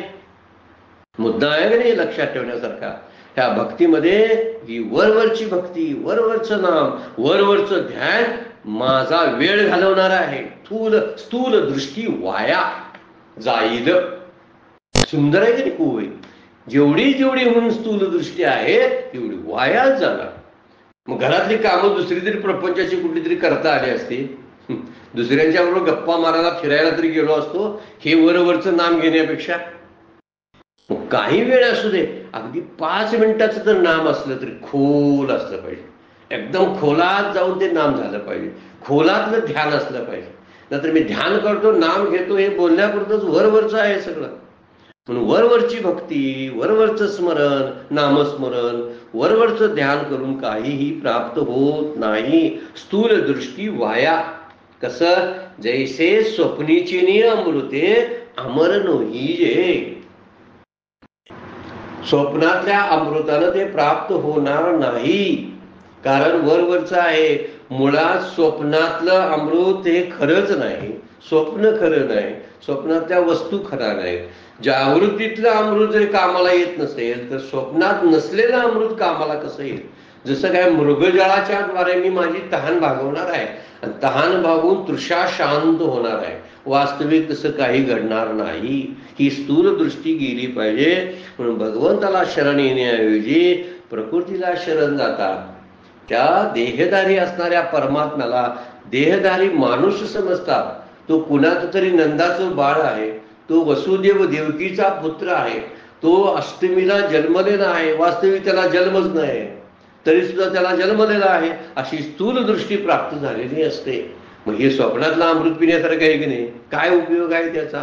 मुद्दा आहे का नाही लक्षात ठेवण्यासारखा. ह्या भक्तीमध्ये ही वरवरची भक्ती, वरवरचं नाम, वरवरचं ध्यान माझा वेळ घालवणार आहे. स्थूल दृष्टी वाया जाईल. सुंदर आहे की नाही खूप? जेवढी म्हणून स्थूल दृष्टी आहे तेवढी वायाच जाणार. मग घरातली कामं दुसरी तरी प्रपंचाची कुठली तरी करता आली असती, दुसऱ्यांच्या बरोबर गप्पा मारायला फिरायला तरी गेलो असतो, हे वरवरचं नाम घेण्यापेक्षा. मग काही वेळ असू दे, अगदी 5 मिनिटाचं जर नाम असलं तरी खोल असलं पाहिजे, एकदम खोलात जाऊन ते नाम झालं पाहिजे, खोलातलं ध्यान असलं पाहिजे. नंतर मी ध्यान करतो, नाम घेतो, हे बोलण्यापुरतंच वरवरचं आहे सगळं. म्हणून वरवरची भक्ती, वरवरचं स्मरण, नामस्मरण, वरवरचं ध्यान करून काहीही प्राप्त होत नाही. स्थूल दृष्टी वाया. कसं? जैसे स्वप्नीची अमृते अमर नोही जे. स्वप्नातल्या अमृतानं ते प्राप्त होणार नाही, कारण वरवरचं आहे. मुळात स्वप्नातलं अमृत हे खरंच नाही, स्वप्न खरं नाही, स्वप्नातल्या वस्तू खरा नाही. जागृतीतलं अमृत जरी कामाला येत नसेल तर स्वप्नात नसलेलं अमृत कामाला कसं येईल? जसं काय मृगजळाच्या द्वारे मी माझी तहान भागवणार आहे आणि तहान भागवून तृषा शांत होणार आहे, वास्तविक तसं काही घडणार नाही. ही स्थूल दृष्टी गेली पाहिजे. म्हणून भगवंताला शरण येण्याऐवजी प्रकृतीला शरण जातात. त्या देहधारी असणाऱ्या परमात्म्याला देहधारी माणूस समजतात. तो कुणाचं तरी नंदाचं बाळ आहे, तो वसुदेव देवकीचा पुत्र आहे, तो अष्टमीला जन्मलेला आहे, वास्तविक त्याला जन्मच नाही, तरी सुद्धा त्याला जन्मलेला आहे, अशी स्थूल दृष्टी प्राप्त झालेली असते. मग हे स्वप्नातला अमृत पिण्यासारखं आहे की नाही? काय उपयोग आहे त्याचा?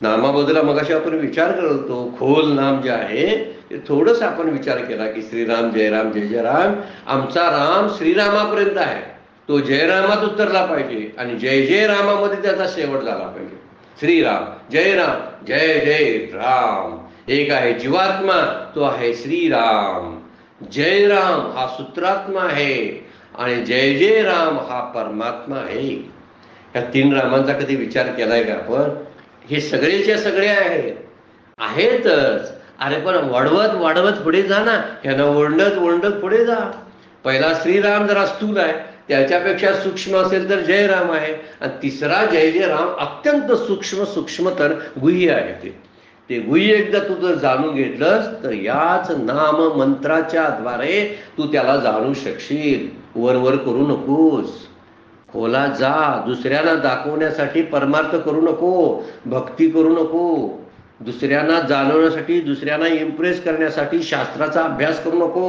नामाबद्दल मगाशी आपण विचार करतो, खोल नाम जे आहे ते थोडंस आपण विचार केला की श्रीराम जय जय राम. आमचा राम श्रीरामापर्यंत आहे, तो जयरामात उतरला पाहिजे आणि जय जय रामामध्ये त्याचा शेवट झाला पाहिजे. श्रीराम जय जय राम. एक आहे जीवात्मा, तो आहे श्रीराम. जय राम हा सूत्रात्मा आहे आणि जय जय राम हा परमात्मा आहे. या 3 रामांचा कधी विचार केलाय का आपण? हे सगळेच्या सगळे आहेतच. अरे पण वाढवत वाढवत पुढे जा ना, ह्यानं ओढणत ओढणत पुढे जा. पहिला श्रीराम जरा स्थूल आहे, त्याच्यापेक्षा सूक्ष्म असेल तर जय राम आहे, आणि तिसरा जय जय राम अत्यंत सूक्ष्मतर गुह्य आहे. ते गुह्य एकदा तू जर जाणून घेतलंस तर याच नाम मंत्राच्या द्वारे तू त्याला जाणू शकशील. वर करू नकोस, खोला जा. दुसऱ्यांना दाखवण्यासाठी परमार्थ करू नको, भक्ती करू नको. दुसऱ्यांना जाणवण्यासाठी, दुसऱ्यांना इम्प्रेस करण्यासाठी शास्त्राचा अभ्यास करू नको.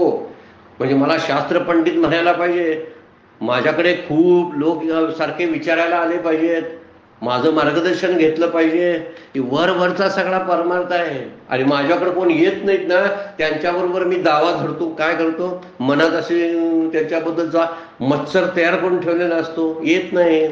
म्हणजे मला शास्त्र पंडित म्हणायला पाहिजे, माझ्याकडे खूप लोक सारखे विचारायला आले पाहिजेत, माझं मार्गदर्शन घेतलं पाहिजे. वरचा सगळा परमार्थ आहे. आणि माझ्याकडे कोण येत नाहीत ना, त्यांच्याबरोबर मी दावा धरतो. काय करतो? मनात असे त्याच्याबद्दलचा मत्सर तयार करून ठेवलेला असतो. येत नाही,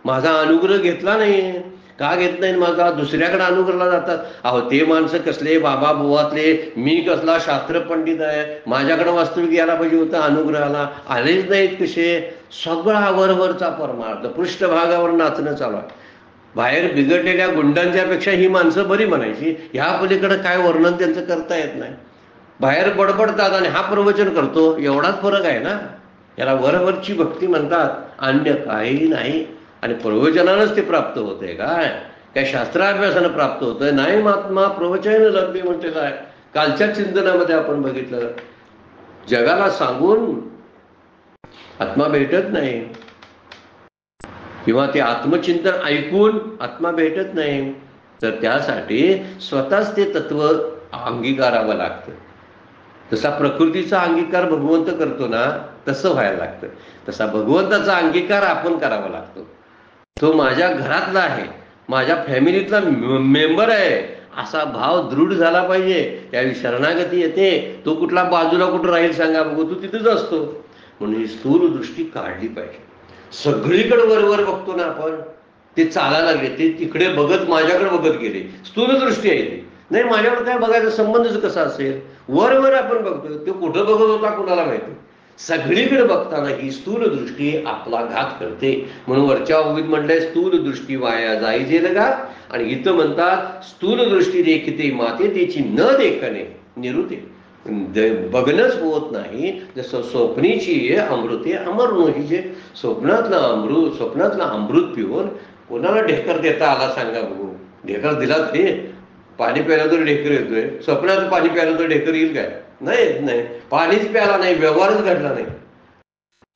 माझा अनुग्रह घेतला नाही. का घेत नाही माझा? दुसऱ्याकडे अनुग्रहाला जातात. अहो ते माणसं कसले बाबा बुवातले, मी कसला शास्त्र पंडित आहे, माझ्याकडे वास्तविक यायला पाहिजे होतं अनुग्रहाला, आलेच नाहीत कसे. सगळा वरचा परमार्थ पृष्ठभागावर नाचणं चालू आहे. बाहेर बिघडलेल्या गुंडांच्या पेक्षा ही माणसं बरी म्हणायची. ह्या पलीकडे काय वर्णन त्यांचं करता येत नाही. बाहेर बडबडतात आणि हा प्रवचन करतो, एवढाच फरक आहे ना. याला वरवरची भक्ती म्हणतात, अन्य काही नाही. आणि प्रवचनानंच ते प्राप्त होते. काय शास्त्राभ्यासानं प्राप्त होतंय? नाही महात्मा प्रवचन लभ्य म्हटलेलं आहे. कालच्या चिंतनामध्ये आपण बघितलं, जगाला सांगून आत्मा भेटत नाही, किंवा ते आत्मचिंतन ऐकून आत्मा भेटत नाही. तर त्यासाठी स्वतःच ते तत्व अंगीकारावं लागतं. तसा प्रकृतीचा अंगीकार भगवंत करतो ना, तसं व्हायला लागतं. तसा भगवंताचा अंगीकार आपण करावा लागतो. तो माझ्या घरातला आहे, माझ्या फॅमिलीतला मेंबर आहे, असा भाव दृढ झाला पाहिजे. त्यावेळी शरणागती येते. तो कुठला बाजूला कुठं राहील सांगा बघू? तू तिथेच असतो. म्हणून ही स्थूल दृष्टी काढली पाहिजे. सगळीकडे वरवर बघतो ना आपण, ते चालायला लागले, ते तिकडे बघत माझ्याकडे बघत गेले, स्थूल दृष्टी आहे ती. नाही, माझ्याकडे काय बघायचा संबंधच कसा असेल? वरवर आपण बघतो, तो कुठं बघत होता कुणाला माहिती. सगळीकडे बघताना ही स्थूल दृष्टी आपला घात करते. म्हणून वरच्या ओवीत म्हणलंय, स्थूल दृष्टी वाया जायचे लगा. आणि इथं म्हणतात, स्थूल दृष्टी देखते माते त्याची न देखणे निरुते. बघणंच होत नाही. जसं स्वप्नीची अमृते अमर नोही. जे स्वप्नातलं अमृत पिऊन कोणाला ढेकर देता आला सांगा बघू? ढेकर दिला ते पाणी प्यायला तर ढेकर येतोय, स्वप्नात पाणी प्यायला तर ढेकर येईल काय? नाही. पाणीच प्याला नाही, व्यवहारच घडला नाही.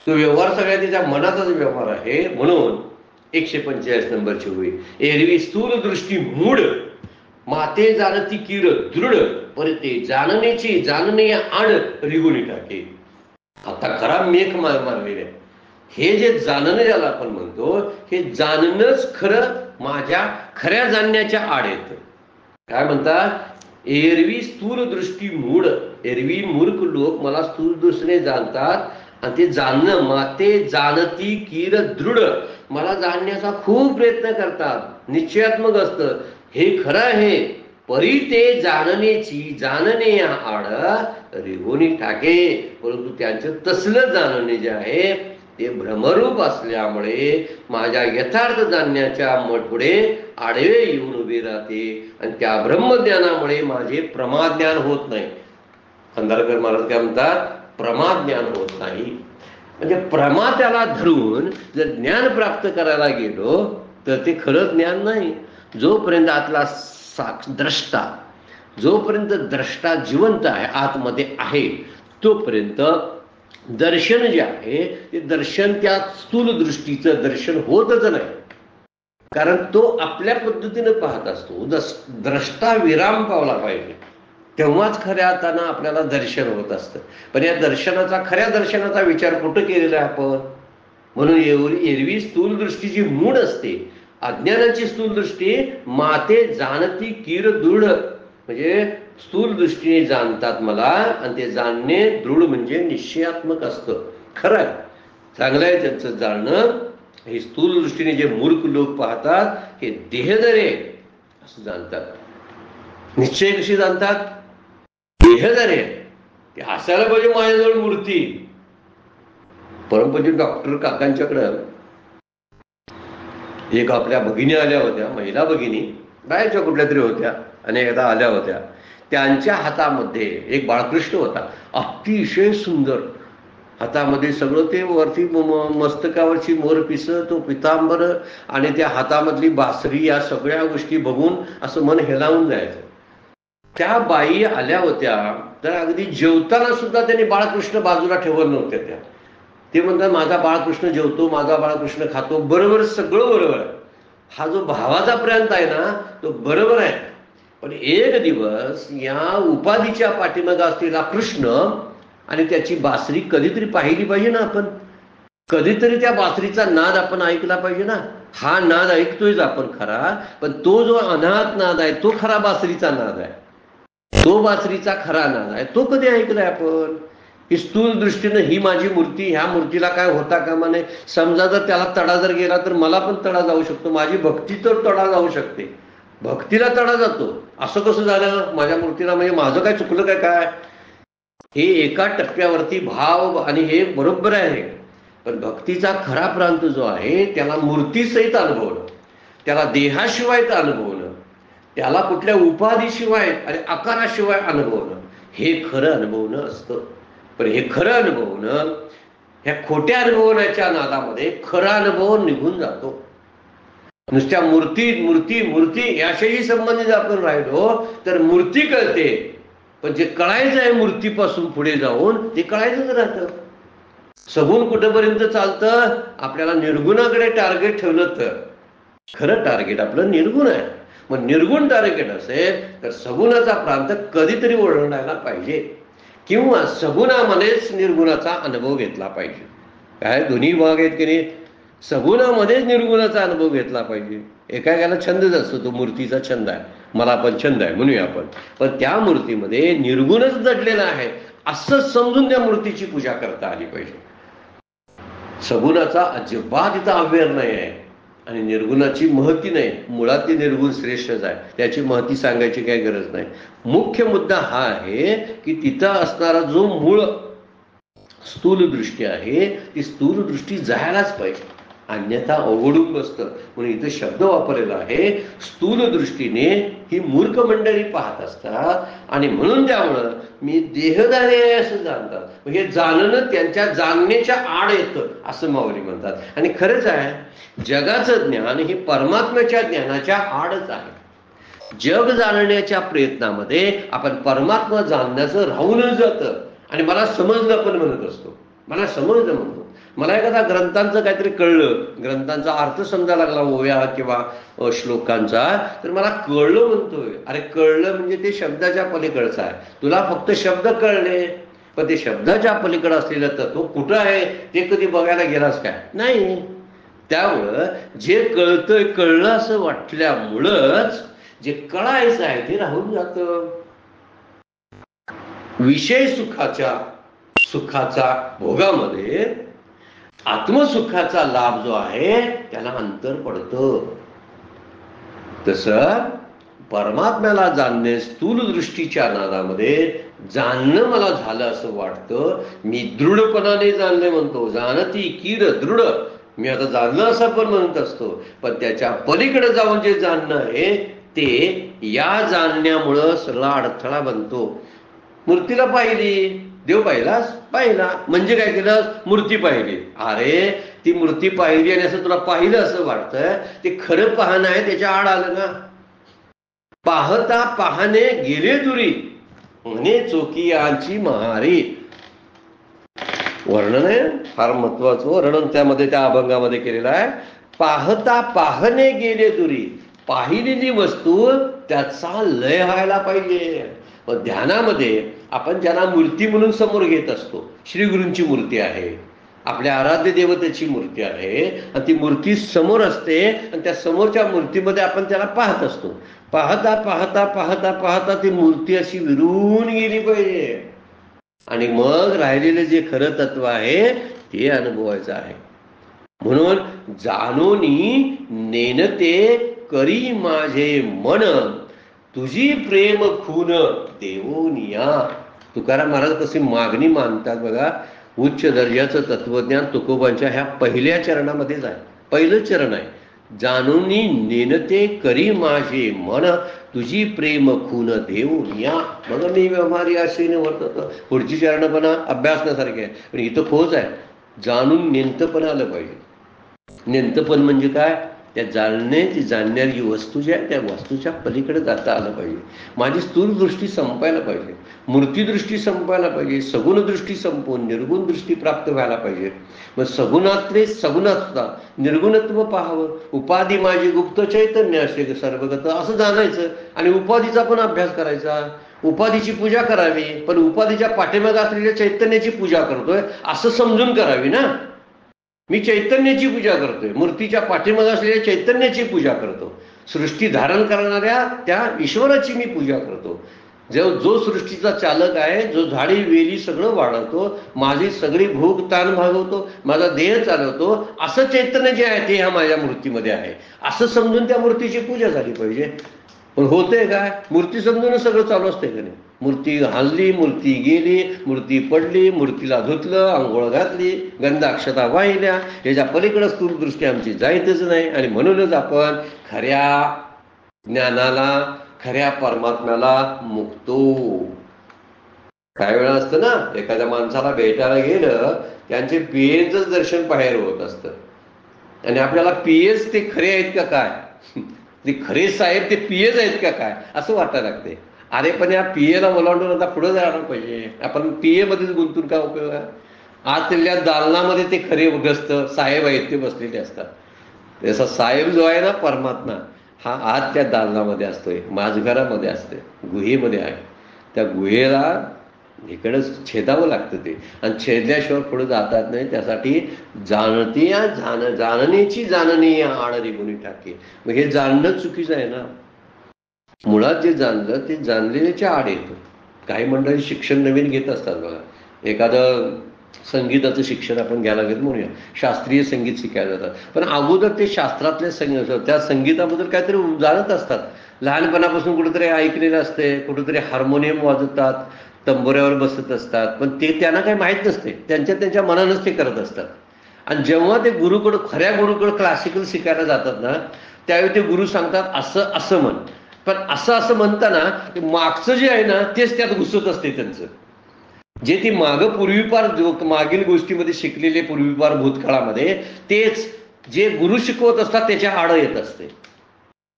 तो व्यवहार सगळ्या तिच्या मनाचाच व्यवहार आहे. म्हणून 145 नंबरची होई, एरवी स्थूल दृष्टी मूढ माते जाणती कीर दृढ परते जाणण्याची जाणणे आड रिगुणी टाके. आता खरा मेख मारलेले आहे. हे जे जाणणं ज्याला आपण म्हणतो, हे जाणणंच खरं माझ्या खऱ्या जाणण्याच्या आड येतं. काय म्हणतात? एरवी स्थूल दृष्टी मूढ. एरवी मूर्ख लोक मला स्थूल दृष्टीने जाणतात, आणि ते जाणणं माते जाणती कीर दृढ, मला जाणण्याचा खूप प्रयत्न करतात, निश्चयात्मक असतं. हे खरं आहे, परी ते जाणण्याची जाणणे आड रिगोनी टाके. परंतु त्यांचं तसलं जाणणे जे आहे ते भ्रमरूप असल्यामुळे माझ्या यथार्थ जाणण्याच्या पुढे आडवे येऊन उभे राहते. आणि त्या ब्रह्मज्ञानामुळे माझे प्रमाज्ञान होत नाही. खंदारकर महाराज काय म्हणतात? प्रमाज्ञान होत नाही. म्हणजे प्रमा त्याला धरून जर ज्ञान प्राप्त करायला गेलो तर ते खरं ज्ञान नाही. जोपर्यंत आतला द्रष्टा, जोपर्यंत द्रष्टा जिवंत आहे, आतमध्ये आहे, तोपर्यंत दर्शन जे आहे ते दर्शन त्या स्थूल दृष्टीचं दर्शन होतच नाही. कारण तो आपल्या पद्धतीनं पाहत असतो. द्रष्टा विराम पावला पाहिजे, तेव्हाच खऱ्या अर्थानं आपल्याला दर्शन होत असतं. पण या दर्शनाचा, खऱ्या दर्शनाचा विचार कुठं केलेला आहे आपण? म्हणून एरवी स्थूल दृष्टीची मूढ असते. अज्ञानाची स्थूल दृष्टी माते जाणती कीर दृढ, म्हणजे स्थूल दृष्टीने जाणतात मला, आणि ते जाणणे दृढ म्हणजे निश्चयात्मक असतं. खरं आहे, चांगलं आहे त्यांचं जाणणं. हे स्थूल दृष्टीने जे मूर्ख लोक पाहतात, हे देहधरे असं जाणतात. निश्चय कशी जाणतात? देहधरे. ते असायला पाहिजे माझ्याजवळ मूर्ती. परमपूज्य डॉक्टर काकांच्याकडं एक आपल्या भगिनी आल्या होत्या, महिला भगिनी बाहेरच्या कुठल्या तरी होत्या आणि एकदा आल्या होत्या. त्यांच्या हातामध्ये एक बाळकृष्ण होता, अतिशय सुंदर. हातामध्ये सगळं ते वरती मस्तकावरची मोरपिस, तो पितांबर आणि त्या हातामधली बासरी, या सगळ्या गोष्टी बघून असं मन हेलावून जायचं. त्या बाई आल्या होत्या तर अगदी जेवताना सुद्धा त्यांनी बाळकृष्ण बाजूला ठेवत नव्हत्या. त्या ते म्हणतात माझा बाळकृष्ण जेवतो, माझा बाळकृष्ण खातो, बरोबर, सगळं बरोबर आहे. हा जो भावाचा प्रांत आहे ना तो बरोबर आहे. पण एक दिवस या उपाधीच्या पाठीमागे असलेला कृष्ण आणि त्याची बासरी कधीतरी पाहिली पाहिजे ना आपण. कधीतरी त्या बासरीचा नाद आपण ऐकला पाहिजे ना. हा नाद ऐकतोयच आपण खरा, पण तो जो अनाथ नाद आहे तो खरा बासरीचा नाद आहे. तो बासरीचा खरा नाद आहे, तो कधी ऐकलाय आपण? की स्थूल दृष्टीनं ही माझी मूर्ती, ह्या मूर्तीला काय होता कामा नये. समजा जर त्याला तडा जर गेला तर मला पण तडा जाऊ शकतो. माझी भक्ती तर तडा जाऊ शकते, भक्तीला तडा जातो. असं कसं झालं माझ्या मूर्तीला? म्हणजे माझं काय चुकलं काय? काय हे एका टप्प्यावरती भाव आणि हे बरोबर आहे. पण भक्तीचा खरा प्रांत जो आहे त्याला मूर्तीसहित अनुभवणं, त्याला देहाशिवायच अनुभवणं, त्याला कुठल्या उपाधीशिवाय आणि आकाराशिवाय अनुभवणं, हे खरं अनुभवणं असतं. पण हे खरं अनुभवणं, ह्या खोट्या अनुभवण्याच्या नादामध्ये खरा अनुभव निघून जातो. नुसत्या मूर्ती मूर्ती मूर्ती याच्याही संबंधित आपण राहिलो तर मूर्ती कळते, पण जे कळायचं आहे मूर्तीपासून पुढे जाऊन ते कळायचंच राहतं. सगुण कुठंपर्यंत चालतं? आपल्याला निर्गुणाकडे टार्गेट ठेवलं तर खरं टार्गेट आपलं निर्गुण आहे. मग निर्गुण टार्गेट असेल तर सगुणाचा प्रांत कधीतरी ओळखायला पाहिजे किंवा सगुणामध्येच निर्गुणाचा अनुभव घेतला पाहिजे. काय दोन्ही भाग आहेत की नाही? सगुणामध्येच निर्गुणाचा अनुभव घेतला पाहिजे. एकाएकाला छंदच असतो, तो मूर्तीचा छंद आहे, मला पण छंद आहे म्हणूया आपण, पण त्या मूर्तीमध्ये निर्गुणच दडलेला आहे असं समजून त्या मूर्तीची पूजा करता आली पाहिजे. सगुणाचा अजिबात इथं अव्यय नाही आहे आणि निर्गुणाची महती नाही. मुळात ती निर्गुण श्रेष्ठच आहे, त्याची महती सांगायची काही गरज नाही. मुख्य मुद्दा हा आहे की तिथं असणारा जो मूळ स्थूल दृष्टी आहे ती स्थूल दृष्टी जायलाच पाहिजे, अन्यथा अवघडून बसतं. म्हणून इथं शब्द वापरलेला आहे स्थूल दृष्टीने ही मूर्ख मंडळी पाहत असतात आणि म्हणून त्यामुळं मी देहधारी आहे असं जाणतात. हे जाणणं त्यांच्या जाणण्याच्या आड येतं असं माऊली म्हणतात. आणि खरंच आहे, जगाचं ज्ञान हे परमात्म्याच्या ज्ञानाच्या आडच आहे. जग जाणण्याच्या प्रयत्नामध्ये आपण परमात्मा जाणण्याचं राहूनच जातं आणि मला समजलं पण म्हणत असतो, मला समजलं म्हणतो. मला एखादा ग्रंथांचं काहीतरी कळलं, ग्रंथांचा अर्थ समजायला लागला ओव्या किंवा श्लोकांचा, तर मला कळलं म्हणतोय. अरे कळलं म्हणजे ते शब्दाच्या पलीकडचं आहे. तुला फक्त शब्द कळले, पण ते शब्दाच्या पलीकडे असलेलं तत्व कुठं आहे ते कधी बघायला गेलास काय? नाही. त्यामुळं जे कळतंय कळलं असं वाटल्यामुळंच जे कळायचं आहे ते राहून जातं. विषय सुखाचा भोगामध्ये आत्मसुखाचा लाभ जो आहे त्याला अंतर पडतं. तसं परमात्म्याला जाणणे स्थूल दृष्टीच्या नादामध्ये जाणणं मला झालं असं वाटतं. मी दृढपणाने जाणले म्हणतो, जाणती कीड दृढ. मी आता जाणलं असं पण म्हणत असतो, पण त्याच्या पलीकडे जाऊन जे जाणणं आहे ते या जाणण्यामुळं सगळा अडथळा बनतो. मूर्तीला पाहिली, देव पाहिलास? पाहिला म्हणजे काय केलं? मूर्ती पाहिली. अरे ती मूर्ती पाहिली आणि असं तुला पाहिलं असं वाटतंय, ते खरं पाहणं आहे, त्याच्या आड आलं ना. पाहता पाहणे गेले दुरी, म्हणे चोकियांची महारी. वर्णन आहे फार महत्वाचं, वर्णन त्यामध्ये त्या अभंगामध्ये केलेलं आहे. पाहता पाहणे गेले दुरी, पाहिलेली वस्तू त्याचा लय व्हायला पाहिजे. पण ध्यानामध्ये आपण ज्यांना मूर्ती म्हणून समोर घेत असतो, श्रीगुरूंची मूर्ती आहे, आपल्या आराध्य देवतेची मूर्ती आहे आणि ती मूर्ती समोर असते आणि त्या समोरच्या मूर्तीमध्ये आपण त्याला पाहत असतो. पाहता पाहता पाहता पाहता ती मूर्ती अशी विरून गेली पाहिजे आणि मग राहिलेलं जे खरं तत्व आहे ते अनुभवायचं आहे. म्हणून जाणोनी नेनते करी माझे मन, तुझी प्रेम खून देवोनिया. तुकाराम महाराज कशी मागणी मानतात बघा. उच्च दर्जाचं तत्वज्ञान तुकोबांच्या ह्या पहिल्या चरणामध्येच आहे. पहिलं चरण आहे, जाणूनी नेनते करी माझे मन, तुझी प्रेम खून देऊन या मग मी व्यवहारी आशेने वर्तत. पुढची चरण पण अभ्यासण्यासारखी आहे, पण इथं खोज आहे. जाणून नेंतपण आलं पाहिजे. नेंतपण म्हणजे काय? त्या जाणणारी वस्तू जी आहे त्या वस्तूच्या पलीकडे जाता आलं पाहिजे. माझी स्थूल दृष्टी संपायला पाहिजे, मूर्तीदृष्टी संपायला पाहिजे, सगुण दृष्टी संपवून निर्गुण दृष्टी प्राप्त व्हायला पाहिजे. मग सगुणातले सगुणात्ता निर्गुणत्व पाहावं. उपाधी माझी गुप्त चैतन्य असे सर्वगत असं जाणायचं आणि उपाधीचा पण अभ्यास करायचा. उपाधीची पूजा करावी, पण उपाधीच्या पाठीमागे असलेल्या चैतन्याची पूजा करतोय असं समजून करावी ना. मी चैतन्याची पूजा करतोय, मूर्तीच्या पाठीमागे असलेल्या चैतन्याची पूजा करतो. सृष्टी धारण करणाऱ्या त्या ईश्वराची मी पूजा करतो. जो सृष्टीचा चालक आहे, जो झाडी वेली सगळं वाढवतो, माझी सगळी भूक ताण भागवतो, माझा देह चालवतो, असं चैतन्य जे आहे ते ह्या माझ्या मूर्तीमध्ये आहे असं समजून त्या मूर्तीची पूजा झाली पाहिजे. पण होते काय? मूर्ती समजूनच सगळं चालू असते का नाही? मूर्ती हलली, मूर्ती गेली, मूर्ती पडली, मूर्तीला धुतलं, आंघोळ घातली, गंधाक्षता वाहिल्या, याच्या पलीकडे स्थूलदृष्टी आमची जायतच नाही. आणि म्हणूनच आपण खऱ्या ज्ञानाला, खऱ्या परमात्म्याला मुक्तो. काही वेळा असतं ना, एखाद्या माणसाला भेटायला गेलं, त्यांचे पियेचं दर्शन बाहेर होत असतं आणि आपल्याला पियेच ते खरे आहेत का काय, ते खरे साहेब ते पियेच आहेत का काय असं वाटायला लागते. अरे पण या पियेला ओलांडून आता पुढे जायला पाहिजे. आपण पियेमध्येच गुंतून काय उपयोग आहे? आज त्याच्या दालनामध्ये ते खरे ग्रस्त साहेब आहेत ते बसलेले असतात. तसा साहेब जो आहे ना परमात्मा, हा आज त्या दालनामध्ये असतोय, माझघरामध्ये असतोय, गुहेमध्ये आहे. त्या गुहेला इकडंच छेदावं लागतं ते, आणि छेदल्याशिवाय पुढे जातात नाही. त्यासाठी जाणण्याची जाणणे आडरी गुणी टाके. मग हे जाणणं चुकीचं आहे ना. मुळात जे जाणलं ते जाणलेल्याच्या आड येतं. काही मंडळी शिक्षण नवीन घेत असतात बघा. एखादं संगीताचं शिक्षण आपण घ्यायला घेत म्हणूया, शास्त्रीय संगीत शिकायला जातात, पण अगोदर ते शास्त्रातले त्या संगीताबद्दल काहीतरी जाणत असतात. लहानपणापासून कुठेतरी ऐकलेलं असते, कुठेतरी हार्मोनियम वाजवतात, तंबोऱ्यावर बसत असतात, पण ते त्यांना काही माहीत नसते. त्यांच्या मनानंच ते करत असतात. आणि जेव्हा ते खऱ्या गुरुकडं क्लासिकल शिकायला जातात ना, त्यावेळी ते गुरु सांगतात असं असं म्हण. पण असं म्हणताना ते मागचं जे आहे ना तेच त्यात घुसत असते. त्यांचं जे ती मागील गोष्टीमध्ये शिकलेले पूर्वीपार भूतकाळामध्ये, तेच जे गुरु शिकवत असतात त्याच्या आड येत असते.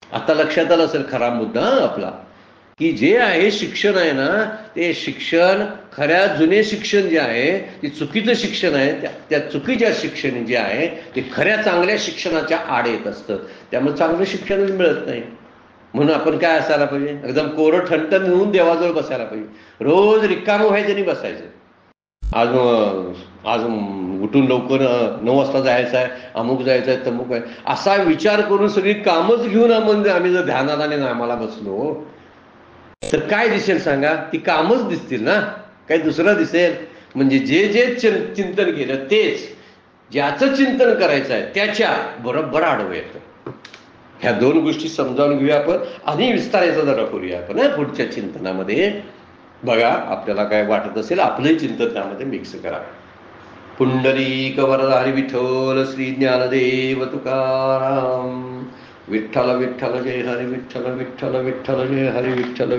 आता लक्षात आलं असेल खरा मुद्दा आपला, की जे आहे शिक्षण आहे ना, ते शिक्षण खऱ्या जुने शिक्षण जे आहे ते चुकीचं शिक्षण आहे. त्या चुकीच्या शिक्षण जे आहे ते खऱ्या चांगल्या शिक्षणाच्या आड येत असतं. त्यामुळे चांगलं शिक्षणच मिळत नाही. म्हणून आपण काय असायला पाहिजे? एकदम कोरं ठणठण घेऊन देवाजवळ बसायला पाहिजे. रोज रिकामं व्हायचं आणि बसायचं. आज उठून लवकर 9 वाजता जायचं आहे, अमुक जायचं आहे, तमुक आहे, असा विचार करून सगळी कामच घेऊन आम्ही जर ध्यानात आणि नामाला बसलो तर काय दिसेल सांगा? ती कामच दिसतील ना, काही दुसरं दिसेल? म्हणजे जे चिंतन केलं तेच, ज्याचं चिंतन करायचं आहे त्याच्या बरोबर आडवं येतं. ह्या 2 गोष्टी समजावून घेऊया आपण आणि विस्तारायचा जरा करूया आपण पुढच्या चिंतनामध्ये. बघा, आपल्याला काय वाटत असेल आपलंही चिंतन त्यामध्ये मिक्स करा. पुंडरीक वरद हरी विठ्ठल श्री ज्ञानदेव तुकाराम. विठ्ठल विठ्ठल जय हरी विठ्ठल, विठ्ठल विठ्ठल जय हरी विठ्ठल.